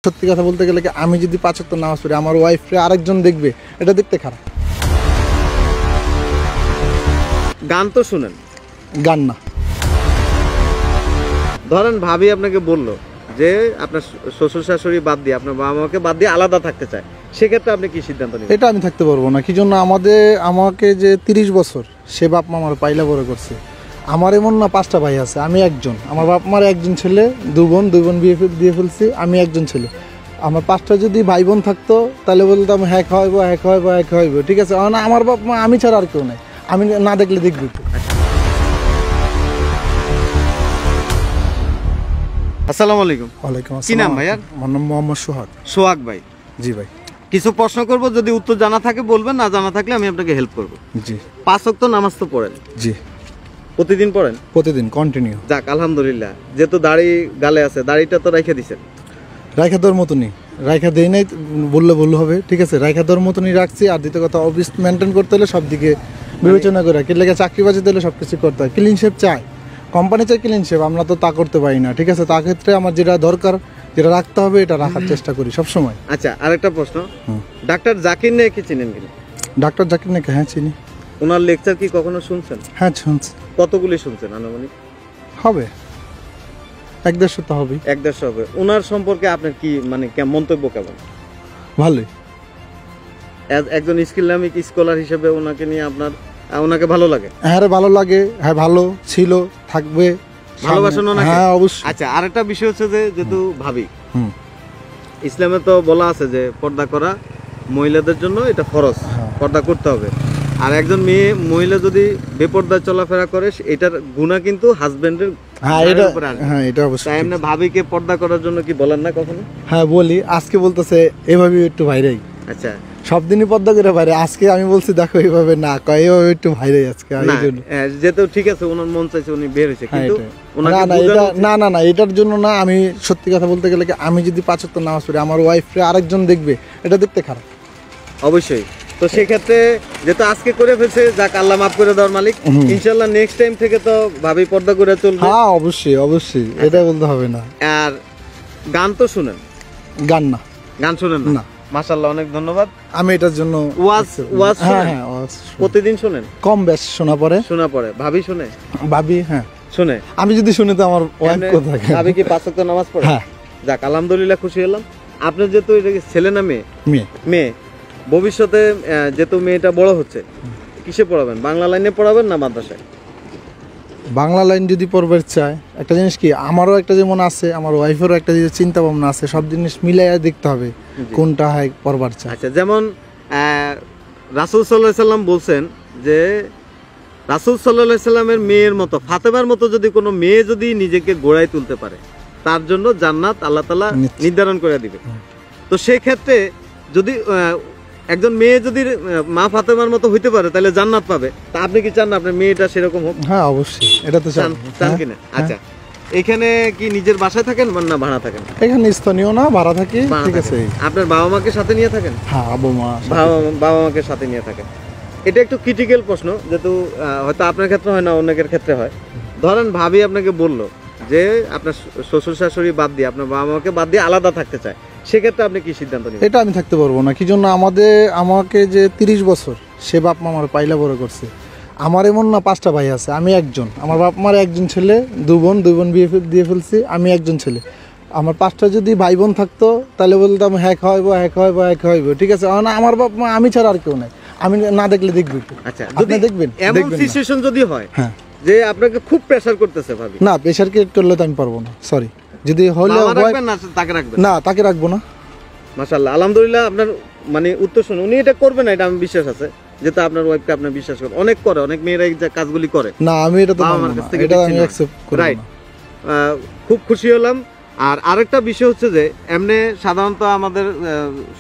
সত্যি কথা বলতে গেলে কি আমি যদি ৫ ওয়াক্ত নামাজ পড়ি আমার ওয়াইফরে আরেকজন দেখবে, এটা দেখতে খারাপ। গান তো শুনেন? গান না। ধরেন ভাবি আপনাকে বললো যে আপনার শ্বশুর শাশুড়ি বাদ দিয়ে আপনার বাবা মাকে বাদ দিয়ে আলাদা থাকতে চায়, সেক্ষেত্রে আপনি কি সিদ্ধান্ত নেবেন? এটা আমি থাকতে পারবো না। কি জন্য? আমাকে যে ৩০ বছর সে বাপ মা আমার পাইলা বড় করছে। আমার এমন না ৫টা ভাই আছে, আমি একজন। আমার বাপ মার একজন ছেলে, দুই বোন বিয়ে দিয়ে ফেলছি, আমি একজন ছেলে। আমার ৫টা যদি ভাই বোন থাকতো তাহলে বলতাম হ্যাঁ খাওয়াইবো, ঠিক আছে। আমার বাপ মা আমি ছাড়া আর কেউ নাই, আমি না দেখলে দেখবি। আসসালামু আলাইকুম। ওয়ালাইকুম আসসালাম। কি নাম ভাইয়ার? আমার নাম মোহাম্মদ সোহাগ। সোহাগ ভাই। জি ভাই। কিছু প্রশ্ন করব, যদি উত্তর জানা থাকে বলবেন, না জানা থাকলে আমি আপনাকে হেল্প করব। জি। ৫ ওয়াক্ত নামাজ তো পড়েন? জি। প্রতিদিন পড়েন? প্রতিদিন কন্টিনিউ। যাক আলহামদুলিল্লাহ। যেহেতু দাড়ি গালে আছে, দাড়িটা তো রেখে দিছেন। রাইখা দেওয়ার মতনই, রাইখা দেই নাই বললে হবে, ঠিক আছে। রাইখা দেওয়ার মতনই রাখছি। আর দ্বিতীয় কথা, অফিস মেনটেন করতে হলে সব দিকে বিবেচনা করে, কি লেগে চাকরি বাজিতে হলে সব কিছু করতে হয়। ক্লিন শেপ চাই, কোম্পানি চাই ক্লিন শেপ, আমরা তো তা করতে পারি না, ঠিক আছে। তার ক্ষেত্রে আমার যেটা দরকার, যেটা রাখতে হবে, এটা রাখার চেষ্টা করি সবসময়। আচ্ছা, আরেকটা প্রশ্ন, ডাক্তার জাকির নায়েককে চিনেন কিনা? ডাক্তার জাকির নায়েক, হ্যাঁ চিনি। ওনার লেকচার কি কখনো শুনছেন? হ্যাঁ শুনছি। কতগুলি শুনছেন আনুমানিক? হবে ১-১৫০ তো হবেই। ১-১৫০ হবে। ওনার সম্পর্কে আপনার কি মন্তব্য কেমন? ভালোই। একজন ইসলামিক স্কলার হিসেবে ওনাকে নিয়ে ওনাকে ভালো লাগে? হ্যাঁ ভালো লাগে, হ্যাঁ ভালো ছিল, থাকবে। ভালোবাসেন ওনাকে? হ্যাঁ অবশ্যই। আচ্ছা, আরেকটা বিষয় হচ্ছে যে যেহেতু ভাবি, ইসলামে তো বলা আছে যে পর্দা করা মহিলাদের জন্য এটা ফরজ, পর্দা করতে হবে। আর একজন মহিলা যদি বেপর্দায় চলাফেরা করে, এটার গুনাহ কিন্তু হাজবেন্ডের। হ্যাঁ এটা অবশ্যই। তাই এমনি ভাবিকে পর্দা করার জন্য কি বলেন না কখনো? হ্যাঁ বলি। আজকে বলতেছে এভাবে একটু বাইরেই। আচ্ছা, সব দিনই পর্দা করে বাইরে, আজকে আমি বলছি দেখো এইভাবে না, কয় এইভাবে একটু বাইরেই আজকে। যেহেতু ঠিক আছে, ওনার মন চাইছে উনি বের হয়েছে, কিন্তু না এটার জন্য না। আমি সত্যি কথা বলতে গেলে কি আমি যদি ৫ ওয়াক্ত নামাজ পড়ি আমার ওয়াইফরে আরেকজন দেখবে, এটা দেখতে খারাপ। অবশ্যই। তো সেক্ষেত্রে যেহেতু আজকে করে ফেলছে, যাক আল্লাহ মাফ করে দেওয়ার মালিক। ইনশাআল্লাহ নেক্সট টাইম থেকে তো ভাবি পর্দা করে চলবে। হ্যাঁ অবশ্যই, এটা বলতে হবে না। আর গান তো শুনেন? গান না। গান শুনেন না? মাশাআল্লাহ, অনেক ধন্যবাদ। আমি এটার জন্য ওয়াজ প্রতিদিন শুনেন? কম বেশ শোনা পড়ে। ভাবি শুনে? ভাবি হ্যাঁ শুনে। আমি যদি শুনি তো আমার ওয়াইফ কোথায়? ভাবি কি ৫ ওয়াক্ত নামাজ পড়ে? হ্যাঁ। যাক আলহামদুলিল্লাহ, খুশি হলাম। আপনার যেহেতু এটা কি ছেলে না মেয়ে? মেয়ে। ভবিষ্যতে যেহেতু মেয়েটা বড় হচ্ছে, কিসে পড়াবেন? বাংলা লাইনে পড়াবেন না মাদ্রাসায়? বাংলা লাইন যদি পড়বার চায়, একটা জিনিস কি, আমারও একটা যেমন আছে, আমার ওয়াইফেরও একটা যে চিন্তা ভাবনা আছে, সব জিনিস মিলাইয়া দেখতে হবে কোনটা হয় পড়বার চায়। আচ্ছা, যেমন রাসূল সাল্লাল্লাহু আলাইহি সাল্লাম বলছেন যে রাসূল সাল্লাল্লাহু আলাইহি সাল্লামের মেয়ের মতো, ফাতেমার মতো যদি কোনো মেয়ে যদি নিজেকে গোড়ায় তুলতে পারে, তার জন্য জান্নাত আল্লাহ তাআলা নির্ধারণ করে দিবে। তো সেই ক্ষেত্রে যদি একজন মেয়ে যদি মা ফাতেমার মতো হইতে পারে, তাহলে জান্নাত পাবে। তা আপনি কি চান না আপনার মেয়েটা সেরকম হোক? হ্যাঁ অবশ্যই, এটা তো চান কিনা? আচ্ছা, এখানে কি নিজের বাসায় থাকেন না ভাড়া থাকেন? এখানে স্থানীয় না, ভাড়া থাকি, ঠিক আছে। আপনার বাবা মাকে সাথে নিয়ে থাকেন? হ্যাঁ, বাবা মাকে সাথে নিয়ে থাকেন। এটা একটু ক্রিটিক্যাল প্রশ্ন, যেহেতু হয়তো আপনার ক্ষেত্রে হয় না, অনেকের ক্ষেত্রে হয়। ধরেন ভাবি আপনাকে বললো যে আপনার শ্বশুর শাশুড়ি বাদ দিয়ে আপনার বাবা মাকে বাদ দিয়ে আলাদা থাকতে চায়, সেক্ষেত্রে আপনি কি সিদ্ধান্ত নেবেন? এটা আমি থাকতে পারবো না। কি জন্য? আমাকে যে ৩০ বছর সে বাপ মা আমার পাইলা বড় করছে। আমার এমন না ৫টা ভাই আছে, আমি একজন। আমার বাপ মার একজন ছেলে, দুই বোন বিয়ে দিয়ে ফেলছি, আমি একজন ছেলে। আমার 5টা যদি ভাই বোন থাকতো তাহলে বলতাম হ্যাঁ খাওয়াইবো, ঠিক আছে। আমার বাপ মা আমি ছাড়া আর কেউ নাই, আমি না দেখলে দেখবি। আচ্ছা, আপনি দেখবেন এমন সিচুয়েশন যদি হয়, হ্যাঁ, যে আপনাকে খুব প্রেসার করতেছে ভাবি, না প্রেসার ক্রিয়েট করলে তো আমি পারবো না, সরি। যদি হলে তাকে রাখবো না। মাশাআল্লাহ, আলহামদুলিল্লাহ। আপনার উত্তর শুনে উনি এটা করবে না, এটা আমি বিশ্বাস আছে। যেটা আপনার ওয়াইফকে আপনার বিশ্বাস করে, অনেক মেয়েরা এই কাজগুলি করে না, আমি এটা তো আমার কাছ থেকে এটা আমি অ্যাকসেপ্ট করি না। রাইট, খুব খুশি হলাম। আর আরেকটা বিষয় হচ্ছে যে এমনি সাধারণত আমাদের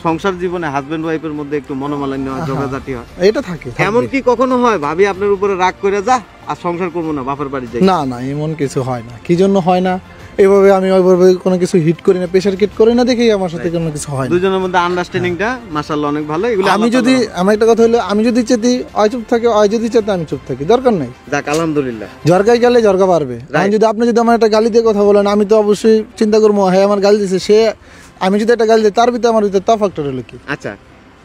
সংসার জীবনে হাজবেন্ড ওয়াইফের মধ্যে একটু মনোমালিন্য হয়, ঝগড়াঝাটি হয়, এটা থাকে। এমন কি কখনো হয় ভাবি আপনার উপরে রাগ করে যা আর সংসার করবো না, বাপের বাড়ি যাই? না, এমন কিছু হয় না। কি জন্য হয় না? এইভাবে আমি ওইভাবে কোনো কিছু হিট করি না, প্রেসার কিট করি না, দেখেই আমার সাথে কোনো কিছু হয় না। দুজনের মধ্যে আন্ডারস্ট্যান্ডিংটা মাশাআল্লাহ অনেক ভালো। এগুলো আমার একটা কথা হলো, আমি যদি চেতি চুপ থাকে, যদি চেতে আমি চুপ থাকি, দরকার নাই। যাক আলহামদুলিল্লাহ। ঝরকায় গেলে ঝরকা পারবে। আপনি যদি আমার একটা গালি দিয়ে কথা বলেন, আমি তো অবশ্যই চিন্তা করবো হ্যাঁ আমার গালি দিছে, সে আমি যদি একটা গালি দিই তার ভিতরে আমার ভিতরে তফাৎটা হলো কি? আচ্ছা,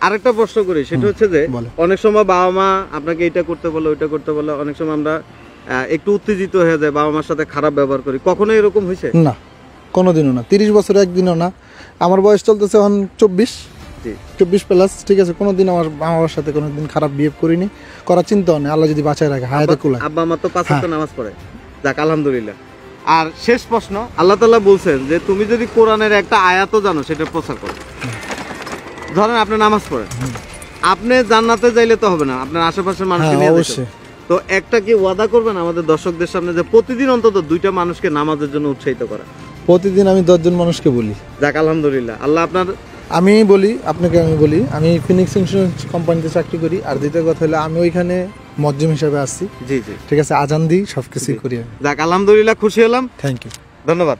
আরেকটা প্রশ্ন করি, সেটা হচ্ছে যে বলো। অনেক সময় বাবা মা আপনাকে এটা করতে বলে ওইটা করতে বলে, অনেক সময় আমরা একটু উত্তেজিত হয়ে যায়, বাবা মার সাথে খারাপ ব্যবহার করি, কখনো এরকম হয়েছে? না, কোনোদিনও না। 30 বছর একদিনও না। আমার বয়স চলতেছে এখন 24 জি 24 প্লাস, ঠিক আছে। কোনোদিন আমার বাবার সাথে কোনোদিন খারাপ বিহেভ করিনি, করার চিন্তাও নেই। আল্লাহ যদি বাঁচায় রাখে, হায়াতে কুলায়। আব্বা মা তো 5 ওয়াক্ত নামাজ পড়ে, যাক আলহামদুলিল্লাহ। আর শেষ প্রশ্ন, আল্লাহ তাআলা বলছেন যে তুমি যদি কোরআনের একটা আয়াতও জানো সেটা প্রচার করো। ধরেন আপনি নামাজ পড়েন, আপনি জান্নাতে যাইলে তো হবে না, আপনার আশেপাশের মানুষকে হ্যাঁ, নিয়ে যেতে অবশ্যই। হবে। তো একটা কি ওয়াদা করবেন আমাদের দর্শকদের সামনে যে প্রতিদিন অন্তত 2টা মানুষকে নামাজের জন্য উৎসাহিত করা? প্রতিদিন আমি 10 জন মানুষকে বলি। যাক আলহামদুলিল্লাহ, আল্লাহ আপনার আমি বলি আপনাকে, আমি বলি আমি ফিনিক্স ইন্স্যুরেন্স কোম্পানিতে চাকরি করি। আর দ্বিতীয় কথা হলো আমি ওইখানে মজ্জিম হিসাবে আসছি, জি জি, ঠিক আছে। আজান দিই, সব কিছুই করি আমি। যাক আলহামদুলিল্লাহ, খুশি হলাম, থ্যাংক ইউ, ধন্যবাদ।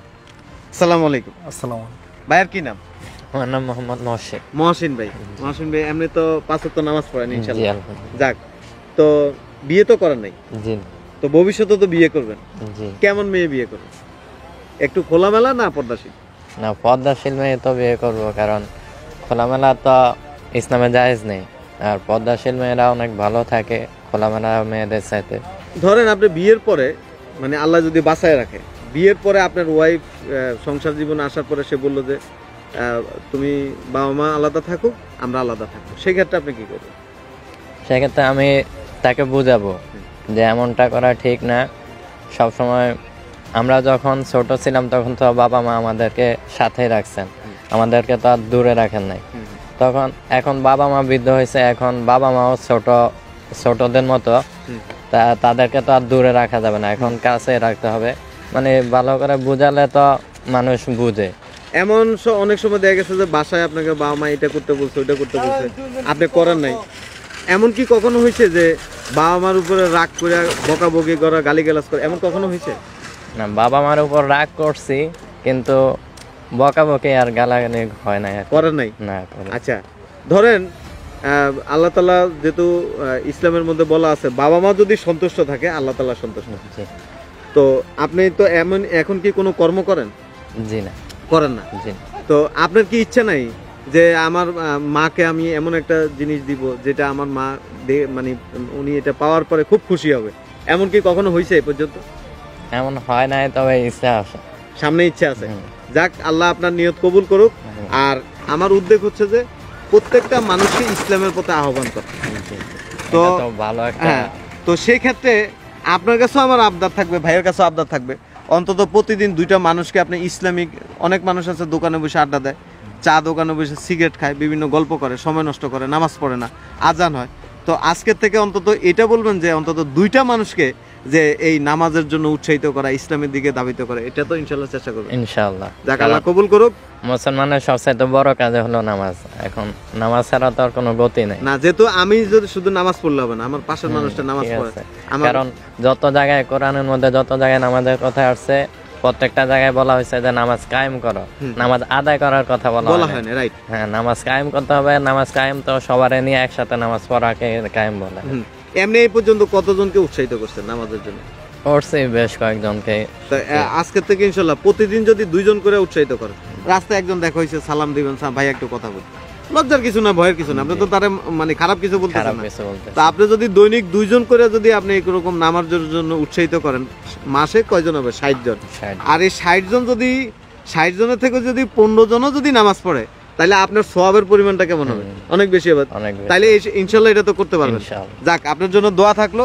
আসসালামু আলাইকুম। আসসালামু আলাইকুম। ভাইয়ের কি নাম? আমার নাম মোহাম্মদ মহসিন। মহসিন ভাই। মহসিন ভাই এমনি তো 5 ওয়াক্ত নামাজ পড়েন জি ইনশাআল্লাহ। আলহামদুলিল্লাহ। যাক, তো বিয়ে তো করেন নাই, জি তো ভবিষ্যতে তো বিয়ে করবেন, জি। কেমন মেয়ে বিয়ে করবেন? একটু খোলামেলা না পর্দাশীল? না, পর্দাশীল মেয়ে তো বিয়ে করবো, কারণ খোলামেলা তো ইসলামে জায়েজ নেই। আর পর্দাশীল মেয়েরা অনেক ভালো থাকে খোলামেলা মেয়েদের সাথে। ধরেন আপনি বিয়ের পরে, মানে আল্লাহ যদি বাঁচায় রাখে, বিয়ের পরে আপনার ওয়াইফ সংসার জীবনে আসার পরে সে বললো যে তুমি বাবা মা আলাদা থাকুক, আমরা আলাদা থাকবো, সেক্ষেত্রে আপনি কি করবেন? সেক্ষেত্রে আমি তাকে বুঝাবো যে এমনটা করা ঠিক না। সবসময় আমরা যখন ছোট ছিলাম তখন তো বাবা মা আমাদেরকে সাথেই রাখছেন, আমাদেরকে তো আর দূরে রাখেন নাই। তখন এখন বাবা মা বৃদ্ধ হয়েছে, এখন বাবা মাও ছোটদের মতো, তাদেরকে তো আর দূরে রাখা যাবে না, এখন কাছে রাখতে হবে। মানে ভালো করে বুঝালে তো মানুষ বুঝে। এমন অনেক সময় দেখা গেছে যে বাসায় আপনাকে বাবা মা এটা করতে বলছে ওইটা করতে বলছে, আপনি করার নাই। এমন কি কখনো হয়েছে যে বাবা মার উপরে রাগ করে বকাবকি করা, গালিগালাজ করা, এমন কখনো হয়েছে? না, বাবা মার উপর রাগ করছি, কিন্তু বকাবকি আর গালাগালি হয় না, করার নাই? না। আচ্ছা, ধরেন আল্লাহ তাআলা যেহেতু ইসলামের মধ্যে বলা আছে বাবা মা যদি সন্তুষ্ট থাকে আল্লাহ তাআলা সন্তুষ্ট। জি তো আপনি তো এমন এখন কি কোনো কর্ম করেন? জি না, করেন না? জি। তো আপনার কি ইচ্ছা নাই যে আমার মাকে আমি এমন একটা জিনিস দিব যেটা আমার মা মানে উনি এটা পাওয়ার পরে খুব খুশি হবে, এমন কি কখনো হয়েছে এই পর্যন্ত? এমন হয় নাই, তবে ইচ্ছা আছে, সামনে ইচ্ছা আছে। যাক, আল্লাহ আপনার নিয়ত কবুল করুক। আর আমার উদ্যোগ হচ্ছে যে প্রত্যেকটা মানুষকে ইসলামের পথে আহ্বান করা। তো এটা তো ভালো একটা। হ্যাঁ, তো সেই ক্ষেত্রে আপনার কাছেও আমার আবদার থাকবে, ভাইয়ের কাছেও আবদার থাকবে, অন্তত প্রতিদিন 2টা মানুষকে আপনি ইসলামিক, অনেক মানুষ আছে দোকানে বসে আড্ডা দেয়, চা দোকানে বসে সিগারেট খায়, বিভিন্ন গল্প করে, সময় নষ্ট করে, নামাজ পড়ে না, আজান হয়। তো আজকের থেকে অন্তত এটা বলবেন যে অন্তত 2টা মানুষকে যে এই নামাজের জন্য উৎসাহিত করা, ইসলামের দিকে ধাবিত করা, এটা তো ইনশাআল্লাহ চেষ্টা করবেন। ইনশাআল্লাহ। যাক, আল্লাহ কবুল করুক। মুসলমানের সবচেয়ে বড় কাজ হলো নামাজ। এখন নামাজ ছাড়া তো আর কোনো গতি নেই। না, যেহেতু আমি যদি শুধু নামাজ পড়লে হবে না, আমার পাশের মানুষটা নামাজ ঠিক পড়ে। আছে। কারণ যত জায়গায় কোরআনের মধ্যে যত জায়গায় নামাজের কথা আসছে, প্রত্যেকটা জায়গায় বলা হয়েছে যে নামাজ কায়েম করো, নামাজ আদায় করার কথা বলা বলা হয় হয় না, রাইট? হ্যাঁ, নামাজ কায়েম করতে হবে। নামাজ কায়েম তো সবারে নিয়ে একসাথে নামাজ পড়াকে কায়েম বলে। এমনি এই পর্যন্ত কতজনকে উৎসাহিত করছেন নামাজের জন্য? করছি বেশ কয়েকজনকে। তো আজকের থেকে ইনশাল্লাহ প্রতিদিন যদি 2 জন করে উৎসাহিত করেন, রাস্তায় একজন দেখা হয়েছে, সালাম দিবেন, ভাই একটু কথা বলি, লজ্জার কিছু না, ভয়ের কিছু না, আপনি তো তারে মানে খারাপ কিছু বলতেছেন খারাপ না। কিছু বলতে তা আপনি যদি দৈনিক 2 জন করে যদি আপনি এরকম নামাজের জন্য উৎসাহিত করেন, মাসে কয়জন হবে? 60 জন। আর এই 60 জন যদি 60 জনের থেকে যদি 15 জনও যদি নামাজ পড়ে, তাহলে আপনার সওয়াবের পরিমাণটা কেমন হবে? অনেক বেশি হবে। অনেক বেশি। তাহলে ইনশাল্লাহ এটা তো করতে পারবেন। ইনশাআল্লাহ। যাক, আপনার জন্য দোয়া থাকলো।